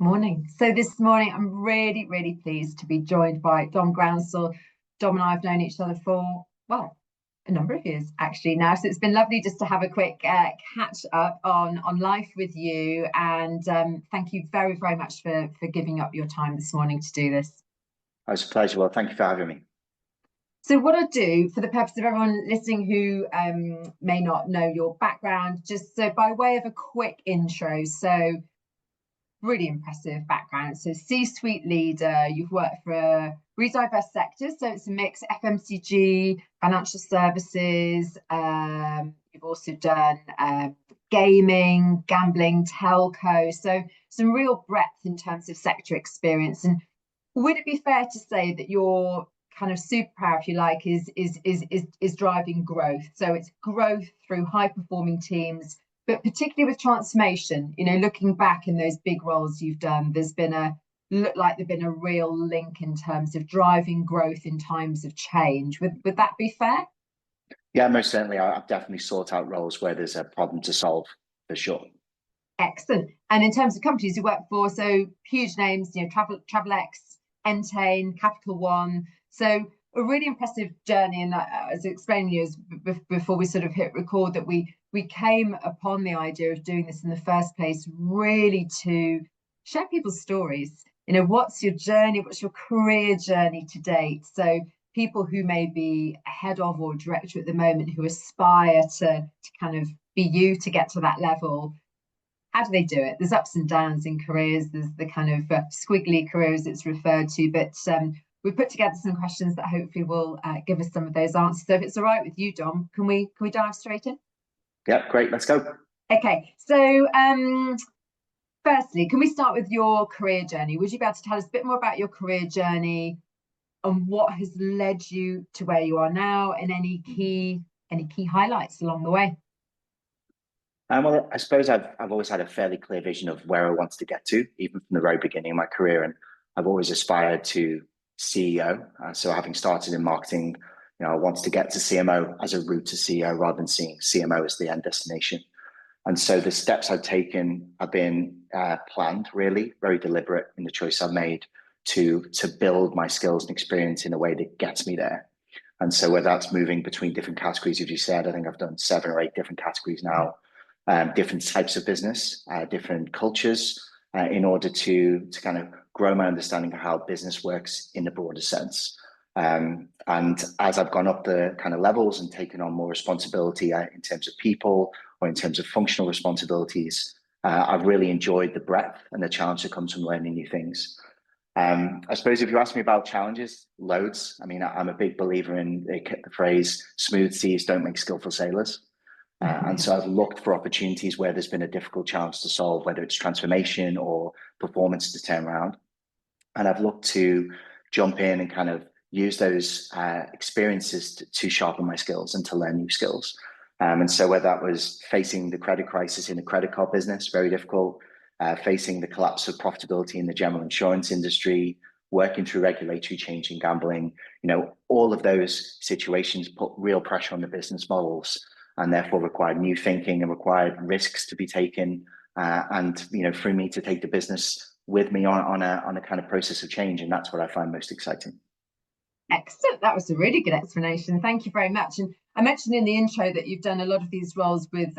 Morning. So this morning, I'm really, really pleased to be joined by Dom Grounsell. Dom and I have known each other for, well, a number of years actually now. So it's been lovely just to have a quick catch up on life with you. And thank you very, very much for giving up your time this morning to do this. It's a pleasure. Well, thank you for having me. So what I'll do, for the purpose of everyone listening who may not know your background, just so by way of a quick intro, so really impressive background. So C-suite leader, you've worked for really diverse sectors. So it's a mix, FMCG, financial services. You've also done gaming, gambling, telco. So some real breadth in terms of sector experience. And would it be fair to say that your kind of superpower, if you like, is driving growth? So it's growth through high performing teams, but particularly with transformation, looking back in those big roles you've done, there's been a real link in terms of driving growth in times of change. Would that be fair? Yeah, most certainly. I've definitely sought out roles where there's a problem to solve, for sure. Excellent. And in terms of companies you work for, so huge names, TravelX, Entain, Capital One. So a really impressive journey. And I was explaining to you before we sort of hit record that we came upon the idea of doing this in the first place, really to share people's stories. What's your journey? What's your career journey to date? So people who may be a head of or director at the moment who aspire to kind of be you to get to that level. How do they do it? There's ups and downs in careers. There's the kind of squiggly careers it's referred to, but we put together some questions that hopefully will give us some of those answers. So if it's all right with you, Dom, can we dive straight in? Yeah, great. Let's go. Okay. So firstly, can we start with your career journey? Would you be able to tell us a bit more about your career journey and what has led you to where you are now, and any key highlights along the way? Well, I suppose I've always had a fairly clear vision of where I wanted to get to, even from the very beginning of my career. And I've always aspired to CEO. So having started in marketing, I wanted to get to CMO as a route to CEO rather than seeing CMO as the end destination. And so the steps I've taken have been planned, really, very deliberate in the choice I've made to build my skills and experience in a way that gets me there. And so whether that's moving between different categories, as you said, I think I've done 7 or 8 different categories now, different types of business, different cultures, in order to kind of grow my understanding of how business works in the broader sense. And as I've gone up the kind of levels and taken on more responsibility in terms of people or in terms of functional responsibilities, I've really enjoyed the breadth and the challenge that comes from learning new things. I suppose if you ask me about challenges, loads. I mean, I'm a big believer in the phrase, smooth seas don't make skillful sailors. And so I've looked for opportunities where there's been a difficult challenge to solve, whether it's transformation or performance to turn around. And I've looked to jump in and kind of use those experiences to sharpen my skills and to learn new skills. And so whether that was facing the credit crisis in the credit card business, very difficult, facing the collapse of profitability in the general insurance industry, working through regulatory change in gambling, all of those situations put real pressure on the business models and therefore required new thinking and required risks to be taken. And for me to take the business with me on a kind of process of change. And that's what I find most exciting. Excellent. That was a really good explanation. Thank you very much. And I mentioned in the intro that you've done a lot of these roles with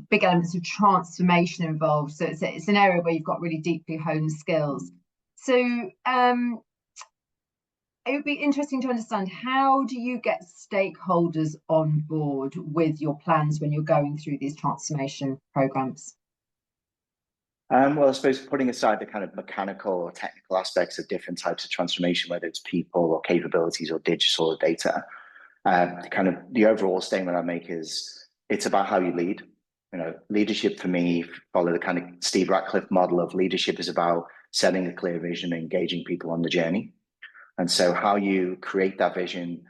big elements of transformation involved. So it's an area where you've got really deeply honed skills. So it would be interesting to understand, how do you get stakeholders on board with your plans when you're going through these transformation programs? Well, I suppose putting aside the kind of mechanical or technical aspects of different types of transformation, whether it's people or capabilities or digital or data, kind of the overall statement I make is it's about how you lead. Leadership for me, follow the kind of Steve Ratcliffe model of leadership, is about setting a clear vision and engaging people on the journey. And so how you create that vision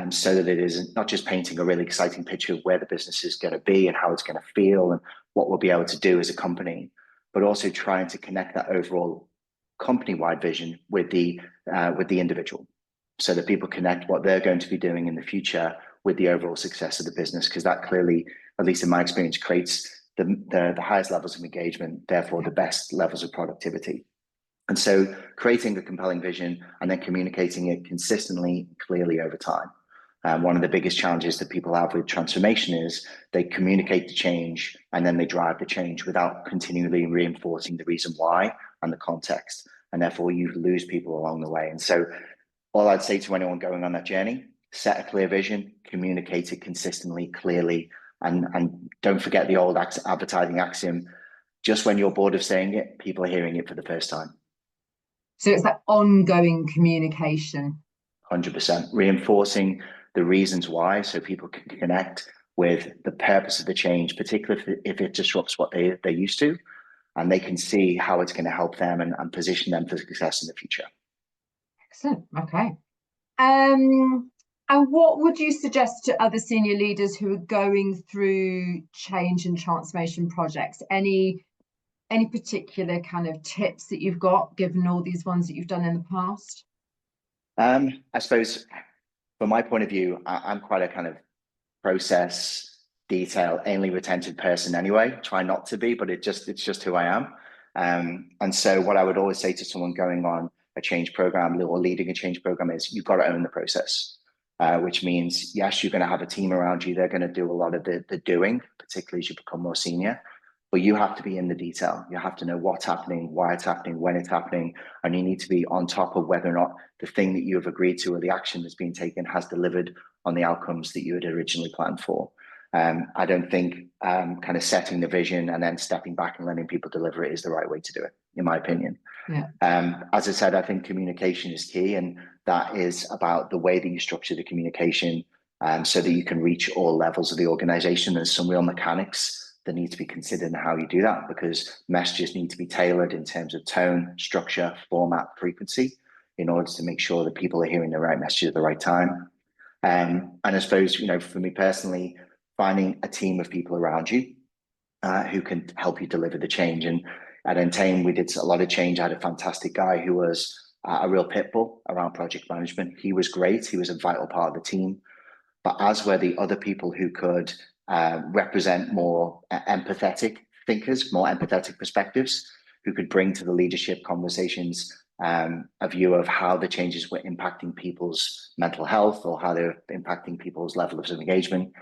so that it is not just painting a really exciting picture of where the business is going to be and how it's going to feel and what we'll be able to do as a company, but also trying to connect that overall company-wide vision with the individual, so that people connect what they're going to be doing in the future with the overall success of the business, because that clearly, at least in my experience, creates the highest levels of engagement, therefore the best levels of productivity. And so creating a compelling vision and then communicating it consistently, clearly over time. One of the biggest challenges that people have with transformation is they communicate the change and then they drive the change without continually reinforcing the reason why and the context. And therefore you lose people along the way. And so all I'd say to anyone going on that journey, set a clear vision, communicate it consistently, clearly, and don't forget the old advertising axiom, just when you're bored of saying it, people are hearing it for the first time. So it's that ongoing communication. 100%. Reinforcing the reasons why so people can connect with the purpose of the change, particularly if it disrupts what they're used to, and they can see how it's going to help them and position them for success in the future. Excellent. Okay. And what would you suggest to other senior leaders who are going through change and transformation projects? Any particular kind of tips that you've got, given all these ones that you've done in the past? I suppose from my point of view, I'm quite a kind of process, detail, anally retentive person anyway. Try not to be, but it's just who I am. And so what I would always say to someone going on a change program or leading a change program is you've got to own the process, which means, yes, you're going to have a team around you. They're going to do a lot of the doing, particularly as you become more senior. But you have to be in the detail. You have to know what's happening, why it's happening, when it's happening, and you need to be on top of whether or not the thing that you have agreed to or the action that's been taken has delivered on the outcomes that you had originally planned for. I don't think kind of setting the vision and then stepping back and letting people deliver it is the right way to do it, in my opinion. Yeah. As I said, I think communication is key, and that is about the way that you structure the communication so that you can reach all levels of the organization. There's some real mechanics that need to be considered in how you do that, because messages need to be tailored in terms of tone, structure, format, frequency, in order to make sure that people are hearing the right message at the right time. And I suppose, for me personally, finding a team of people around you who can help you deliver the change. And at Entain, we did a lot of change. I had a fantastic guy who was a real pit bull around project management. He was great. He was a vital part of the team. But as were the other people who could represent more empathetic thinkers, more empathetic perspectives, who could bring to the leadership conversations a view of how the changes were impacting people's mental health or how they're impacting people's levels of engagement.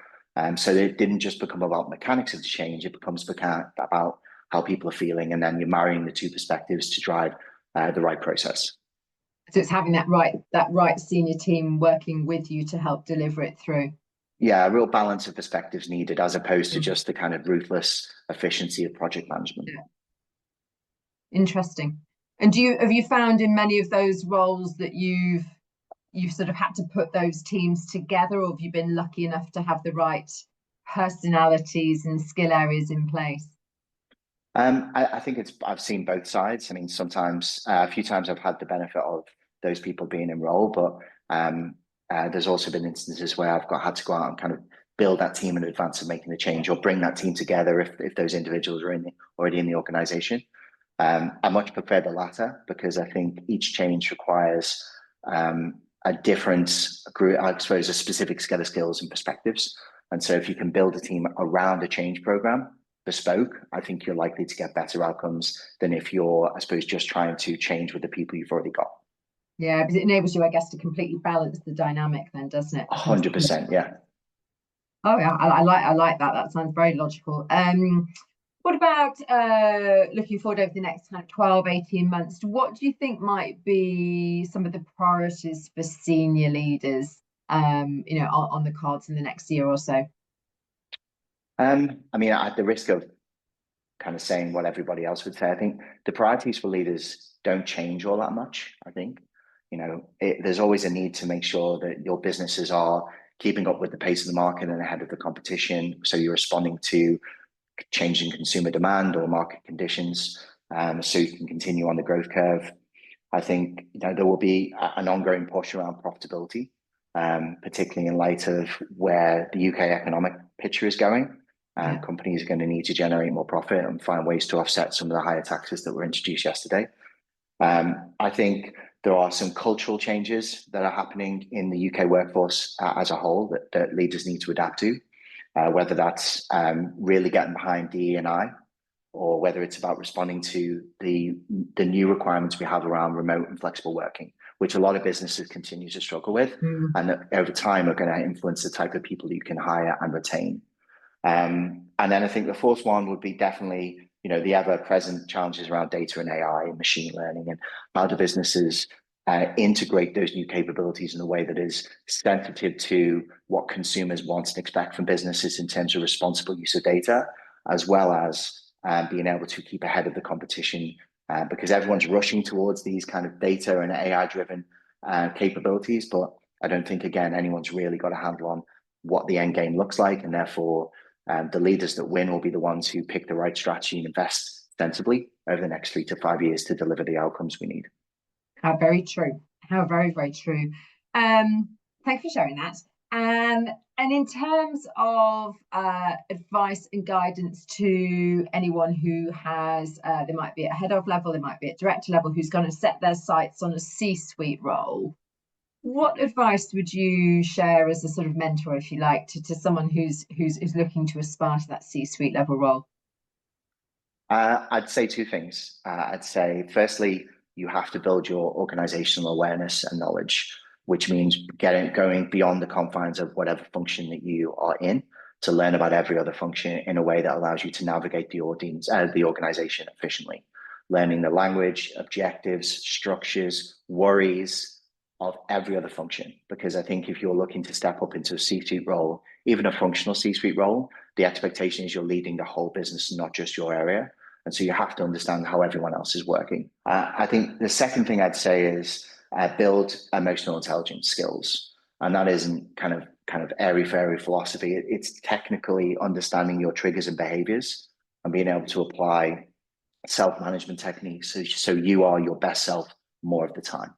So it didn't just become about mechanics of the change, it becomes about how people are feeling, and then you're marrying the two perspectives to drive the right process. So it's having that right senior team working with you to help deliver it through. Yeah, a real balance of perspectives needed, as opposed to just the kind of ruthless efficiency of project management. Yeah. Interesting. And have you found in many of those roles that you've sort of had to put those teams together, or have you been lucky enough to have the right personalities and skill areas in place? I think I've seen both sides. I mean, sometimes, a few times I've had the benefit of those people being in role, but there's also been instances where I've had to go out and kind of build that team in advance of making the change, or bring that team together if those individuals are already in the organization. I much prefer the latter, because I think each change requires a different group, I suppose, a specific set of skills and perspectives. And so if you can build a team around a change program, bespoke, I think you're likely to get better outcomes than if you're, I suppose, just trying to change with the people you've already got. Yeah, because it enables you, I guess, to completely balance the dynamic then, doesn't it? 100%, yeah. Oh yeah, I like that. That sounds very logical. What about looking forward over the next kind of 12, 18 months? What do you think might be some of the priorities for senior leaders, on the cards in the next year or so? I mean, at the risk of kind of saying what everybody else would say, I think the priorities for leaders don't change all that much. I think, there's always a need to make sure that your businesses are keeping up with the pace of the market and ahead of the competition. So you're responding to changing consumer demand or market conditions, so you can continue on the growth curve. I think there will be an ongoing push around profitability, particularly in light of where the UK economic picture is going. Companies are going to need to generate more profit and find ways to offset some of the higher taxes that were introduced yesterday. I think there are some cultural changes that are happening in the UK workforce as a whole that leaders need to adapt to. whether that's really getting behind DE&I, or whether it's about responding to the new requirements we have around remote and flexible working, which a lot of businesses continue to struggle with, and that over time are going to influence the type of people you can hire and retain. And then I think the fourth one would be definitely, the ever-present challenges around data and AI and machine learning, and how do businesses integrate those new capabilities in a way that is sensitive to what consumers want and expect from businesses in terms of responsible use of data, as well as being able to keep ahead of the competition, because everyone's rushing towards these kind of data and AI-driven capabilities. But I don't think, again, anyone's really got a handle on what the end game looks like, and therefore the leaders that win will be the ones who pick the right strategy and invest sensibly over the next 3 to 5 years to deliver the outcomes we need. How very true. How very, very true. Thanks for sharing that. And in terms of advice and guidance to anyone who has, they might be at head of level, they might be at director level, who's going to set their sights on a C-suite role, what advice would you share as a sort of mentor, if you like, to someone who's looking to aspire to that C-suite level role? I'd say two things. I'd say, firstly, you have to build your organizational awareness and knowledge, which means going beyond the confines of whatever function that you are in, to learn about every other function in a way that allows you to navigate the organization efficiently. Learning the language, objectives, structures, worries of every other function. Because I think if you're looking to step up into a C-suite role, even a functional C-suite role, the expectation is you're leading the whole business, not just your area. And so you have to understand how everyone else is working. I think the second thing I'd say is build emotional intelligence skills. And that isn't kind of airy-fairy philosophy. It's technically understanding your triggers and behaviors and being able to apply self-management techniques so you are your best self more of the time.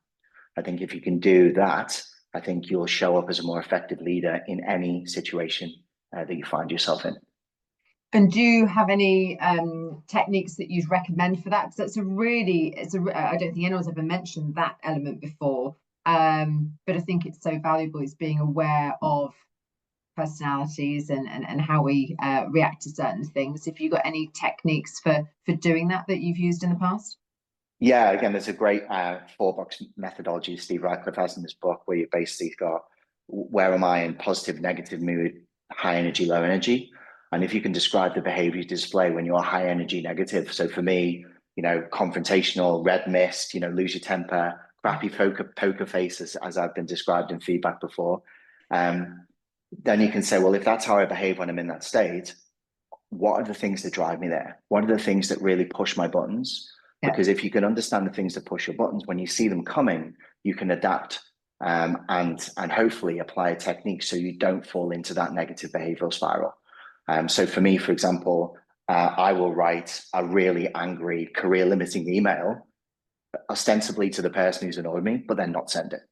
I think if you can do that, I think you'll show up as a more effective leader in any situation that you find yourself in. And do you have any techniques that you'd recommend for that? Because that's I don't think anyone's ever mentioned that element before. But I think it's so valuable, is being aware of personalities and how we react to certain things. If you've got any techniques for doing that you've used in the past? Yeah, again, there's a great 4-box methodology Steve Radcliffe has in this book, where you basically got, where am I in positive, negative mood, high energy, low energy? And if you can describe the behavior you display when you're high energy, negative. So for me, confrontational, red mist, lose your temper, crappy poker face, as I've been described in feedback before. Then you can say, well, if that's how I behave when I'm in that state, what are the things that drive me there? What are the things that really push my buttons? Yeah. Because if you can understand the things that push your buttons, when you see them coming, you can adapt and hopefully apply a technique so you don't fall into that negative behavioral spiral. So for me, for example, I will write a really angry, career-limiting email, ostensibly to the person who's annoyed me, but then not send it,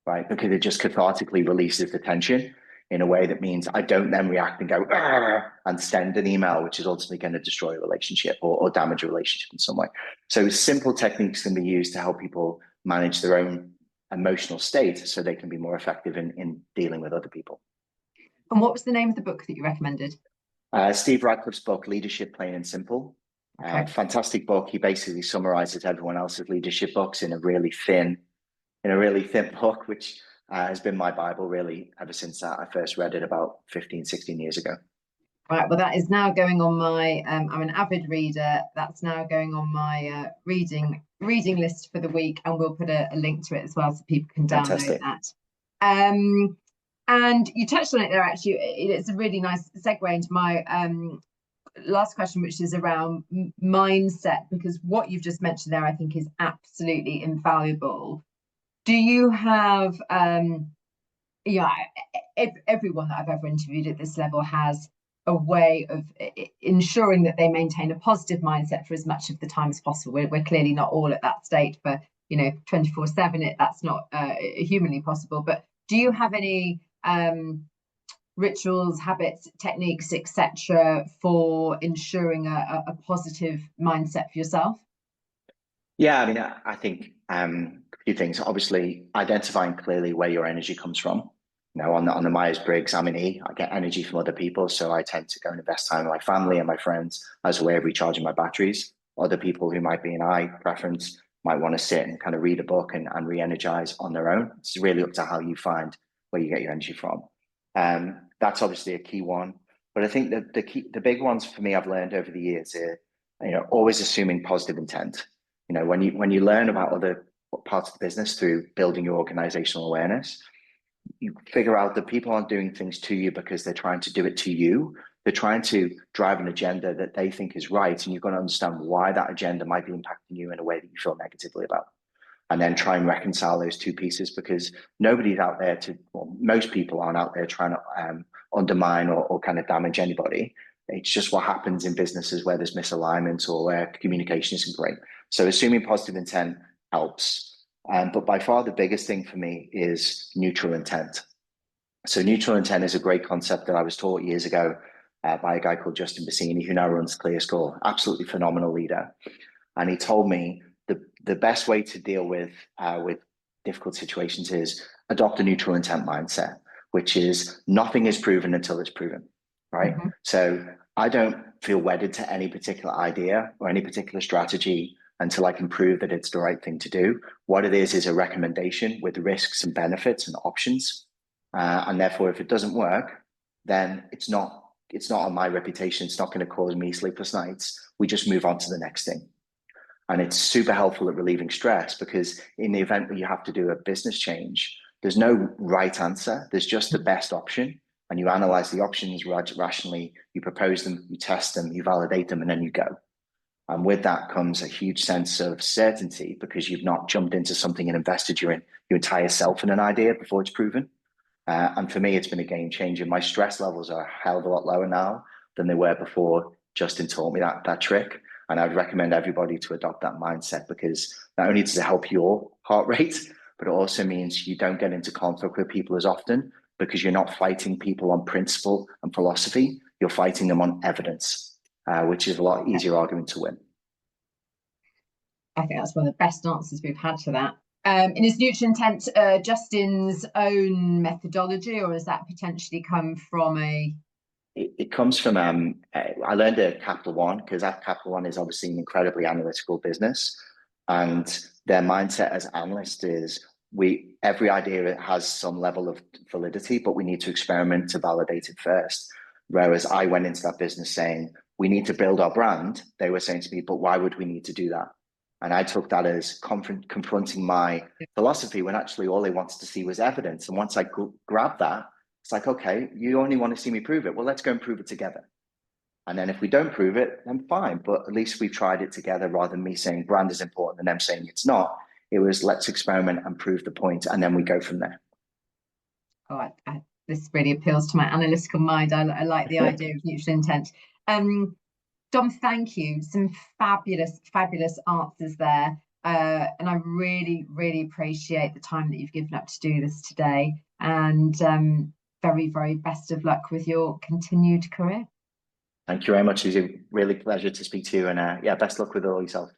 right? Because it just cathartically releases the tension in a way that means I don't then react and go and send an email, which is ultimately going to destroy a relationship or damage a relationship in some way. So simple techniques can be used to help people manage their own emotional state so they can be more effective in dealing with other people. And what was the name of the book that you recommended? Steve Radcliffe's book, Leadership, Plain and Simple. Okay. Fantastic book. He basically summarizes everyone else's leadership books in a really thin book, which has been my Bible really ever since I first read it about 15, 16 years ago. Right, well, that is now going on my, I'm an avid reader, that's now going on my reading list for the week, and we'll put a link to it as well so people can download that. And you touched on it there, actually. It's a really nice segue into my last question, which is around mindset, because what you've just mentioned there, I think, is absolutely invaluable. Do you have, everyone that I've ever interviewed at this level has a way of ensuring that they maintain a positive mindset for as much of the time as possible. We're clearly not all at that state for 24/7. That's not humanly possible. But do you have any rituals, habits, techniques, etc., for ensuring a positive mindset for yourself? Yeah, I mean, I think a few things. Obviously, identifying clearly where your energy comes from. You know, on the Myers-Briggs, I'm an E. I get energy from other people, so I tend to go and invest time with my family and my friends as a way of recharging my batteries. Other people who might be an I preference might want to sit and kind of read a book and re-energize on their own. It's really up to how you find where you get your energy from. That's obviously a key one. But I think that the big ones for me I've learned over the years are, you know, always assuming positive intent. You know, when you learn about other parts of the business through building your organizational awareness, you figure out that people aren't doing things to you because they're trying to do it to you. They're trying to drive an agenda that they think is right. And you've got to understand why that agenda might be impacting you in a way that you feel negatively about. And then try and reconcile those two pieces, because nobody's out there most people aren't out there trying to undermine or kind of damage anybody. It's just what happens in businesses where there's misalignment or where communication isn't great. So assuming positive intent helps. But by far the biggest thing for me is neutral intent. So neutral intent is a great concept that I was taught years ago by a guy called Justin Bassini, who now runs ClearScore, absolutely phenomenal leader. And he told me the best way to deal with difficult situations is adopt a neutral intent mindset, which is nothing is proven until it's proven, right? Mm-hmm. So I don't feel wedded to any particular idea or any particular strategy until I can prove that it's the right thing to do. What it is a recommendation with risks and benefits and options. And therefore, if it doesn't work, then it's not on my reputation. It's not going to cause me sleepless nights. We just move on to the next thing. And it's super helpful at relieving stress, because in the event where you have to do a business change, there's no right answer. There's just the best option. And you analyze the options rationally, you propose them, you test them, you validate them, and then you go. And with that comes a huge sense of certainty, because you've not jumped into something and invested your entire self in an idea before it's proven. And for me, it's been a game changer. My stress levels are a hell of a lot lower now than they were before Justin taught me that trick. And I'd recommend everybody to adopt that mindset, because not only does it help your heart rate, but it also means you don't get into conflict with people as often, because you're not fighting people on principle and philosophy. You're fighting them on evidence, which is a lot easier argument to win. I think that's one of the best answers we've had to that. And is neutral intent Justin's own methodology, or does that potentially come from It comes from, I learned at Capital One, because Capital One is obviously an incredibly analytical business. And their mindset as analysts is every idea has some level of validity, but we need to experiment to validate it first. Whereas I went into that business saying, we need to build our brand. They were saying to me, but why would we need to do that? And I took that as confronting my philosophy, when actually all they wanted to see was evidence. And once I grabbed that, it's like, okay, you only want to see me prove it. Well, let's go and prove it together. And then if we don't prove it, then fine. But at least we've tried it together, rather than me saying brand is important and them saying it's not. It was, let's experiment and prove the point, and then we go from there. Oh, this really appeals to my analytical mind. I like the idea of neutral intent. Dom, thank you. Some fabulous answers there. And I really, really appreciate the time that you've given up to do this today. And very, very best of luck with your continued career. Thank you very much, Suzie. Really pleasure to speak to you. And yeah, best luck with all yourself.